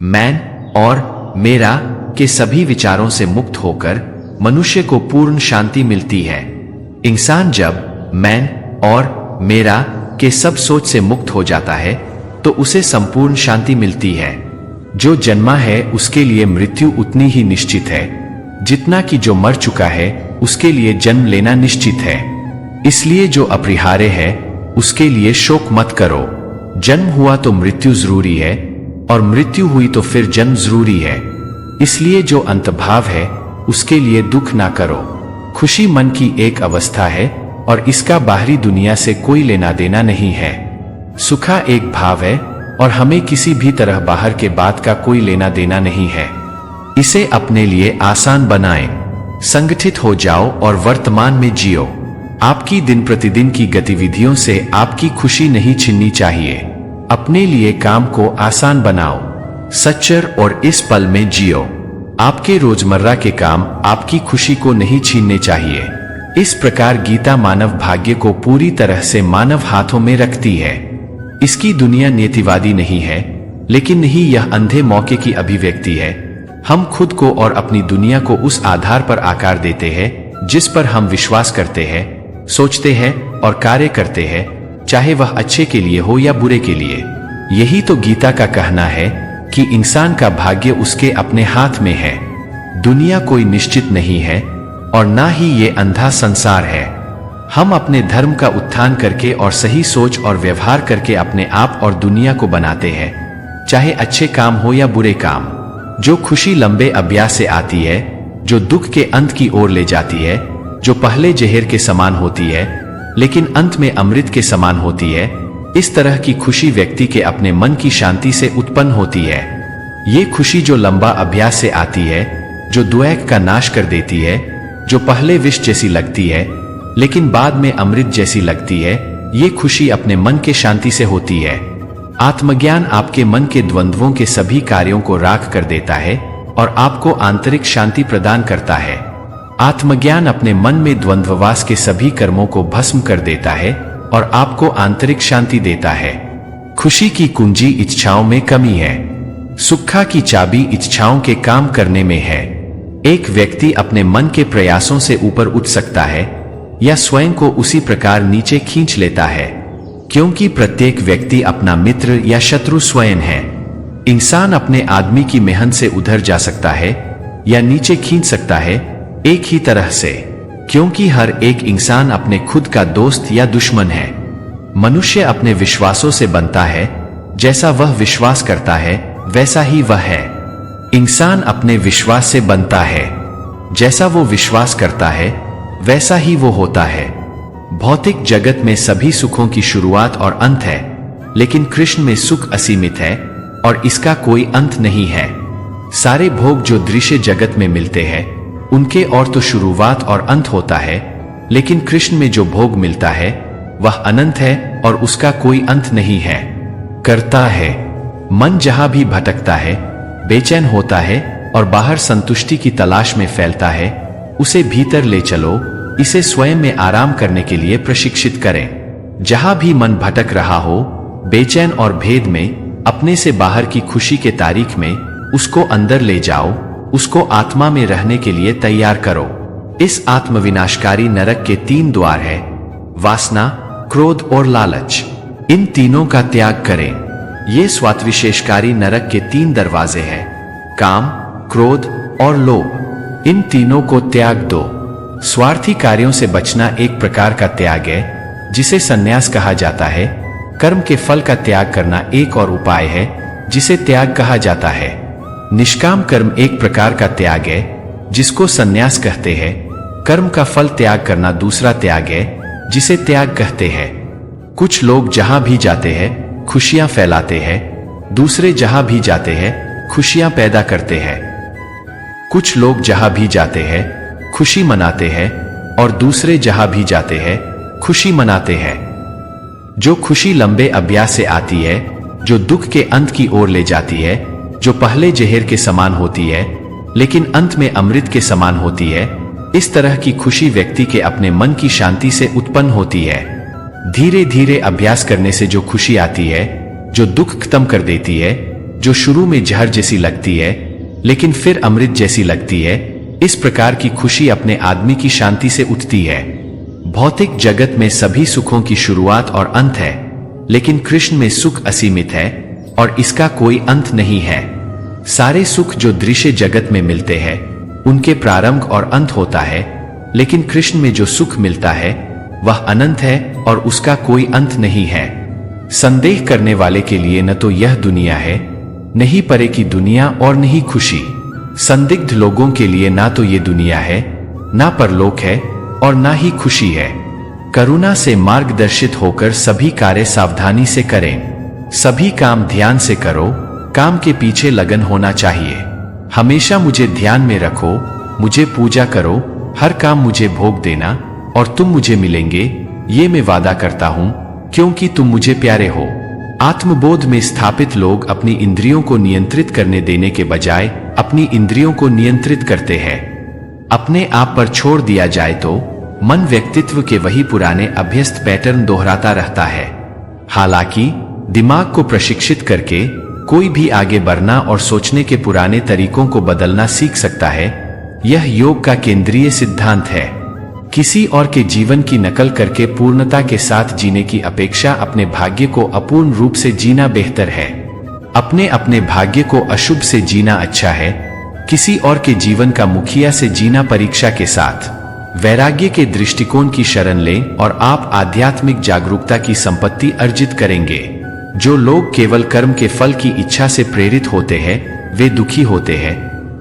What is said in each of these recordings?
मैं और मेरा के सभी विचारों से मुक्त होकर मनुष्य को पूर्ण शांति मिलती है। इंसान जब मैं और मेरा के सब सोच से मुक्त हो जाता है तो उसे संपूर्ण शांति मिलती है। जो जन्मा है उसके लिए मृत्यु उतनी ही निश्चित है जितना कि जो मर चुका है उसके लिए जन्म लेना निश्चित है। इसलिए जो अपरिहार्य है उसके लिए शोक मत करो। जन्म हुआ तो मृत्यु जरूरी है और मृत्यु हुई तो फिर जन्म जरूरी है। इसलिए जो अंतभाव है उसके लिए दुख ना करो। खुशी मन की एक अवस्था है और इसका बाहरी दुनिया से कोई लेना देना नहीं है। सुखा एक भाव है और हमें किसी भी तरह बाहर के बात का कोई लेना देना नहीं है। इसे अपने लिए आसान बनाएं। संगठित हो जाओ और वर्तमान में जियो। आपकी दिन प्रतिदिन की गतिविधियों से आपकी खुशी नहीं छिननी चाहिए। अपने लिए काम को आसान बनाओ। सच्चर और इस पल में जियो। आपके रोजमर्रा के काम आपकी खुशी को नहीं छीनने चाहिए। इस प्रकार गीता मानव भाग्य को पूरी तरह से मानव हाथों में रखती है। इसकी दुनिया नीतिवादी नहीं है, लेकिन नहीं यह अंधे मौके की अभिव्यक्ति है। हम खुद को और अपनी दुनिया को उस आधार पर आकार देते हैं जिस पर हम विश्वास करते हैं, सोचते हैं और कार्य करते हैं, चाहे वह अच्छे के लिए हो या बुरे के लिए। यही तो गीता का कहना है कि इंसान का भाग्य उसके अपने हाथ में है। दुनिया कोई निश्चित नहीं है और ना ही ये अंधा संसार है। हम अपने धर्म का उत्थान करके और सही सोच और व्यवहार करके अपने आप और दुनिया को बनाते हैं, चाहे अच्छे काम हो या बुरे काम। जो खुशी लंबे अभ्यास से आती है, जो दुख के अंत की ओर ले जाती है, जो पहले जहर के समान होती है लेकिन अंत में अमृत के समान होती है, इस तरह की खुशी व्यक्ति के अपने मन की शांति से उत्पन्न होती है। ये खुशी जो लंबा अभ्यास से आती है, जो द्वैत का नाश कर देती है, जो पहले विष जैसी लगती है लेकिन बाद में अमृत जैसी लगती है, ये खुशी अपने मन के शांति से होती है। आत्मज्ञान आपके मन के द्वंद्वों के सभी कार्यों को राख कर देता है और आपको आंतरिक शांति प्रदान करता है। आत्मज्ञान अपने मन में द्वंद्ववास के सभी कर्मों को भस्म कर देता है और आपको आंतरिक शांति देता है। खुशी की कुंजी इच्छाओं में कमी है। सुखा की चाबी इच्छाओं के काम करने में है। एक व्यक्ति अपने मन के प्रयासों से ऊपर उठ सकता है या स्वयं को उसी प्रकार नीचे खींच लेता है, क्योंकि प्रत्येक व्यक्ति अपना मित्र या शत्रु स्वयं है। इंसान अपने आदमी की मेहनत से उधर जा सकता है या नीचे खींच सकता है एक ही तरह से, क्योंकि हर एक इंसान अपने खुद का दोस्त या दुश्मन है। मनुष्य अपने विश्वासों से बनता है। जैसा वह विश्वास करता है वैसा ही वह है। इंसान अपने विश्वास से बनता है। जैसा वो विश्वास करता है वैसा ही वो होता है। भौतिक जगत में सभी सुखों की शुरुआत और अंत है, लेकिन कृष्ण में सुख असीमित है और इसका कोई अंत नहीं है। सारे भोग जो दृश्य जगत में मिलते हैं उनके और तो शुरुआत और अंत होता है, लेकिन कृष्ण में जो भोग मिलता है वह अनंत है और उसका कोई अंत नहीं है। करता है। मन जहां भी भटकता है, बेचैन होता है और बाहर संतुष्टि की तलाश में फैलता है, उसे भीतर ले चलो। इसे स्वयं में आराम करने के लिए प्रशिक्षित करें। जहां भी मन भटक रहा हो, बेचैन और भेद में, अपने से बाहर की खुशी के तारीख में, उसको अंदर ले जाओ। उसको आत्मा में रहने के लिए तैयार करो। इस आत्मविनाशकारी नरक के 3 द्वार है: वासना, क्रोध और लालच। इन तीनों का त्याग करें। ये स्वात्विशेषकारी नरक के 3 दरवाजे हैं: काम, क्रोध और लोभ। इन तीनों को त्याग दो। स्वार्थी कार्यों से बचना एक प्रकार का त्याग है जिसे संन्यास कहा जाता है। कर्म के फल का त्याग करना एक और उपाय है जिसे त्याग कहा जाता है। निष्काम कर्म एक प्रकार का त्याग है जिसको संन्यास कहते हैं। कर्म का फल त्याग करना दूसरा त्याग है जिसे त्याग कहते हैं। कुछ लोग जहां भी जाते हैं खुशियां फैलाते हैं, दूसरे जहां भी जाते हैं खुशियां पैदा करते हैं। कुछ लोग जहां भी जाते हैं खुशी मनाते हैं और दूसरे जहां भी जाते हैं खुशी मनाते हैं। जो खुशी लंबे अभ्यास से आती है, जो दुख के अंत की ओर ले जाती है, जो पहले जहर के समान होती है लेकिन अंत में अमृत के समान होती है, इस तरह की खुशी व्यक्ति के अपने मन की शांति से उत्पन्न होती है। धीरे धीरे अभ्यास करने से जो खुशी आती है, जो दुख खत्म कर देती है, जो शुरू में जहर जैसी लगती है लेकिन फिर अमृत जैसी लगती है। इस प्रकार की खुशी अपने आदमी की शांति से उठती है। भौतिक जगत में सभी सुखों की शुरुआत और अंत है, लेकिन कृष्ण में सुख असीमित है और इसका कोई अंत नहीं है। सारे सुख जो दृश्य जगत में मिलते हैं उनके प्रारंभ और अंत होता है, लेकिन कृष्ण में जो सुख मिलता है वह अनंत है और उसका कोई अंत नहीं है। संदेह करने वाले के लिए न तो यह दुनिया है, न ही परे की दुनिया और न ही खुशी। संदिग्ध लोगों के लिए ना तो ये दुनिया है, ना परलोक है और ना ही खुशी है। करुणा से मार्गदर्शित होकर सभी कार्य सावधानी से करें। सभी काम ध्यान से करो। काम के पीछे लगन होना चाहिए। हमेशा मुझे ध्यान में रखो, मुझे पूजा करो, हर काम मुझे भोग देना और तुम मुझे मिलेंगे, ये मैं वादा करता हूं, क्योंकि तुम मुझे प्यारे हो। आत्मबोध में स्थापित लोग अपनी इंद्रियों को नियंत्रित करने देने के बजाय अपनी इंद्रियों को नियंत्रित करते हैं। अपने आप पर छोड़ दिया जाए तो मन व्यक्तित्व के वही पुराने अभ्यस्त पैटर्न दोहराता रहता है। हालांकि दिमाग को प्रशिक्षित करके कोई भी आगे बढ़ना और सोचने के पुराने तरीकों को बदलना सीख सकता है। यह योग का केंद्रीय सिद्धांत है। किसी और के जीवन की नकल करके पूर्णता के साथ जीने की अपेक्षा अपने भाग्य को अपूर्ण रूप से जीना बेहतर है। अपने अपने भाग्य को अशुभ से जीना अच्छा है। किसी और के जीवन का मुखिया से जीना परीक्षा के साथ। वैराग्य के दृष्टिकोण की शरण लें और आप आध्यात्मिक जागरूकता की संपत्ति अर्जित करेंगे। जो लोग केवल कर्म के फल की इच्छा से प्रेरित होते हैं वे दुखी होते हैं,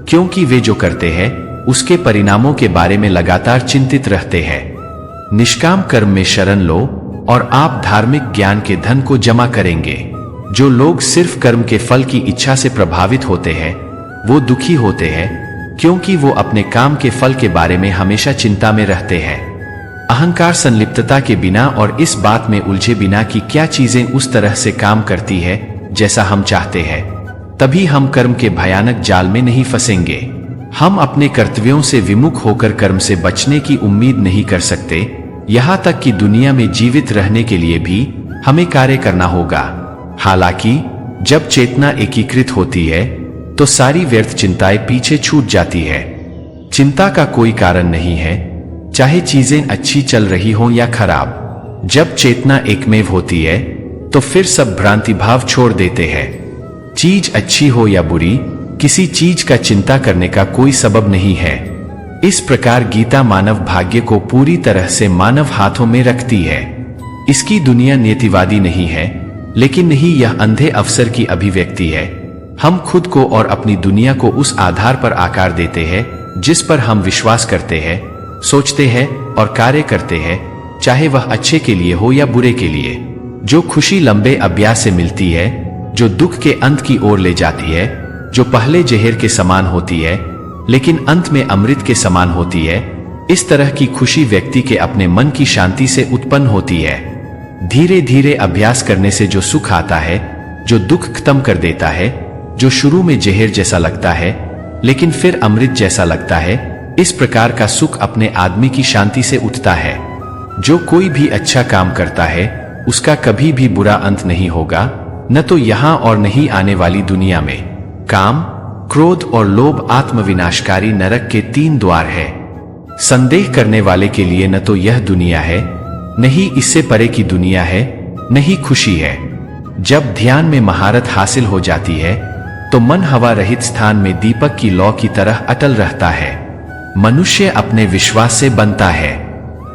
क्योंकि वे जो करते हैं उसके परिणामों के बारे में लगातार चिंतित रहते हैं। निष्काम कर्म में शरण लो और आप धार्मिक ज्ञान के धन को जमा करेंगे। जो लोग सिर्फ कर्म के फल की इच्छा से प्रभावित होते हैं वो दुखी होते हैं, क्योंकि वो अपने काम के फल के बारे में हमेशा चिंता में रहते हैं। अहंकार संलिप्तता के बिना और इस बात में उलझे बिना कि क्या चीजें उस तरह से काम करती है जैसा हम चाहते हैं, तभी हम कर्म के भयानक जाल में नहीं फंसेंगे। हम अपने कर्तव्यों से विमुख होकर कर्म से बचने की उम्मीद नहीं कर सकते। यहाँ तक कि दुनिया में जीवित रहने के लिए भी हमें कार्य करना होगा। हालांकि जब चेतना एकीकृत होती है तो सारी व्यर्थ चिंताएं पीछे छूट जाती है। चिंता का कोई कारण नहीं है, चाहे चीजें अच्छी चल रही हों या खराब। जब चेतना एकमेव होती है तो फिर सब भ्रांति भाव छोड़ देते हैं। चीज अच्छी हो या बुरी, किसी चीज का चिंता करने का कोई सबब नहीं है। इस प्रकार गीता मानव भाग्य को पूरी तरह से मानव हाथों में रखती है। इसकी दुनिया नीतिवादी नहीं है, लेकिन नहीं यह अंधे अवसर की अभिव्यक्ति है। हम खुद को और अपनी दुनिया को उस आधार पर आकार देते हैं जिस पर हम विश्वास करते हैं, सोचते हैं और कार्य करते हैं, चाहे वह अच्छे के लिए हो या बुरे के लिए। जो खुशी लंबे अभ्यास से मिलती है, जो दुख के अंत की ओर ले जाती है, जो पहले जहर के समान होती है लेकिन अंत में अमृत के समान होती है, इस तरह की खुशी व्यक्ति के अपने मन की शांति से उत्पन्न होती है। धीरे धीरे अभ्यास करने से जो सुख आता है, जो दुख खत्म कर देता है, जो शुरू में जहर जैसा लगता है लेकिन फिर अमृत जैसा लगता है, इस प्रकार का सुख अपने आदमी की शांति से उठता है। जो कोई भी अच्छा काम करता है उसका कभी भी बुरा अंत नहीं होगा, न तो यहाँ और नहीं आने वाली दुनिया में। काम, क्रोध और लोभ आत्मविनाशकारी नरक के 3 द्वार है। संदेह करने वाले के लिए न तो यह दुनिया है, न ही इससे परे की दुनिया है, न ही खुशी है। जब ध्यान में महारत हासिल हो जाती है तो मन हवा रहित स्थान में दीपक की लौ की तरह अटल रहता है। मनुष्य अपने विश्वास से बनता है।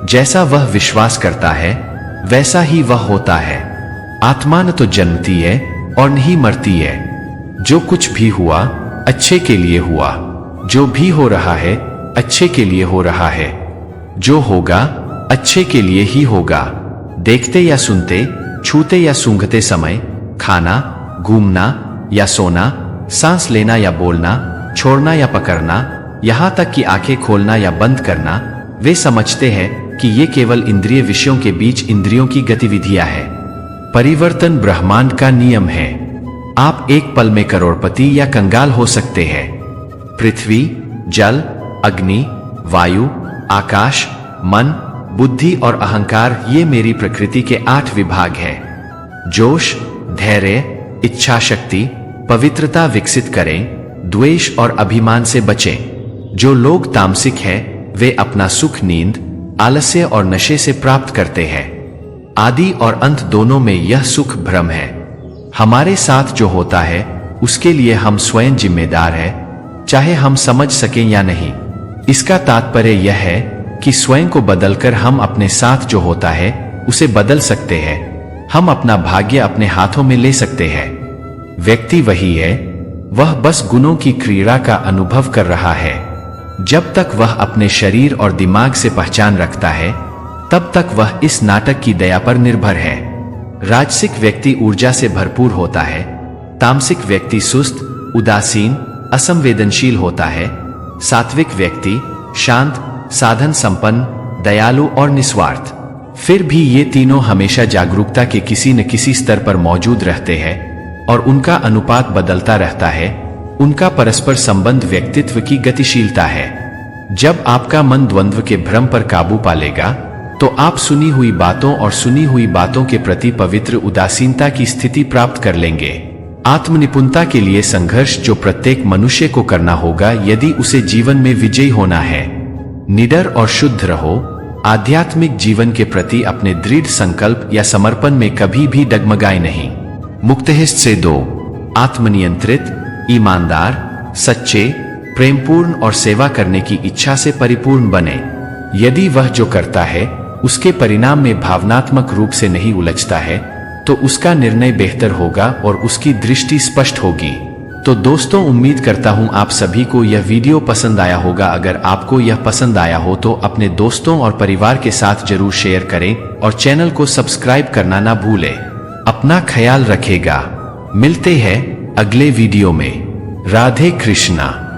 जैसा वह विश्वास करता है वैसा ही वह होता है। आत्मा न तो जन्मती है और नहीं मरती है। जो कुछ भी हुआ अच्छे के लिए हुआ। जो भी हो रहा है अच्छे के लिए हो रहा है। जो होगा अच्छे के लिए ही होगा। देखते या सुनते, छूते या सूंघते समय, खाना, घूमना या सोना, सांस लेना या बोलना, छोड़ना या पकड़ना, यहाँ तक कि आंखें खोलना या बंद करना, वे समझते हैं कि ये केवल इंद्रिय विषयों के बीच इंद्रियों की गतिविधियां हैं। परिवर्तन ब्रह्मांड का नियम है। आप एक पल में करोड़पति या कंगाल हो सकते हैं। पृथ्वी, जल, अग्नि, वायु, आकाश, मन, बुद्धि और अहंकार, ये मेरी प्रकृति के 8 विभाग हैं। जोश, धैर्य, इच्छा शक्ति, पवित्रता विकसित करें, द्वेष और अभिमान से बचें। जो लोग तामसिक हैं, वे अपना सुख नींद, आलस्य और नशे से प्राप्त करते हैं। आदि और अंत दोनों में यह सुख भ्रम है। हमारे साथ जो होता है उसके लिए हम स्वयं जिम्मेदार हैं, चाहे हम समझ सकें या नहीं। इसका तात्पर्य यह है कि स्वयं को बदलकर हम अपने साथ जो होता है उसे बदल सकते हैं। हम अपना भाग्य अपने हाथों में ले सकते हैं। व्यक्ति वही है, वह बस गुणों की क्रीड़ा का अनुभव कर रहा है। जब तक वह अपने शरीर और दिमाग से पहचान रखता है, तब तक वह इस नाटक की दया पर निर्भर है। राजसिक व्यक्ति ऊर्जा से भरपूर होता है, तामसिक व्यक्ति सुस्त, उदासीन, असंवेदनशील होता है, सात्विक व्यक्ति शांत, साधन संपन्न, दयालु और निस्वार्थ। फिर भी ये तीनों हमेशा जागरूकता के किसी न किसी स्तर पर मौजूद रहते हैं और उनका अनुपात बदलता रहता है। उनका परस्पर संबंध व्यक्तित्व की गतिशीलता है। जब आपका मन द्वंद्व के भ्रम पर काबू पा लेगा, तो आप सुनी हुई बातों और सुनी हुई बातों के प्रति पवित्र उदासीनता की स्थिति प्राप्त कर लेंगे। आत्मनिपुणता के लिए संघर्ष जो प्रत्येक मनुष्य को करना होगा यदि उसे जीवन में विजयी होना है। निडर और शुद्ध रहो। आध्यात्मिक जीवन के प्रति अपने दृढ़ संकल्प या समर्पण में कभी भी डगमगाए नहीं। मुक्तहिस्त से 2, आत्मनियंत्रित, ईमानदार, सच्चे, प्रेमपूर्ण और सेवा करने की इच्छा से परिपूर्ण बने। यदि वह जो करता है उसके परिणाम में भावनात्मक रूप से नहीं उलझता है, तो उसका निर्णय बेहतर होगा और उसकी दृष्टि स्पष्ट होगी। तो दोस्तों, उम्मीद करता हूं आप सभी को यह वीडियो पसंद आया होगा। अगर आपको यह पसंद आया हो तो अपने दोस्तों और परिवार के साथ जरूर शेयर करें और चैनल को सब्सक्राइब करना ना भूलें। अपना ख्याल रखेगा। मिलते हैं अगले वीडियो में। राधे कृष्णा।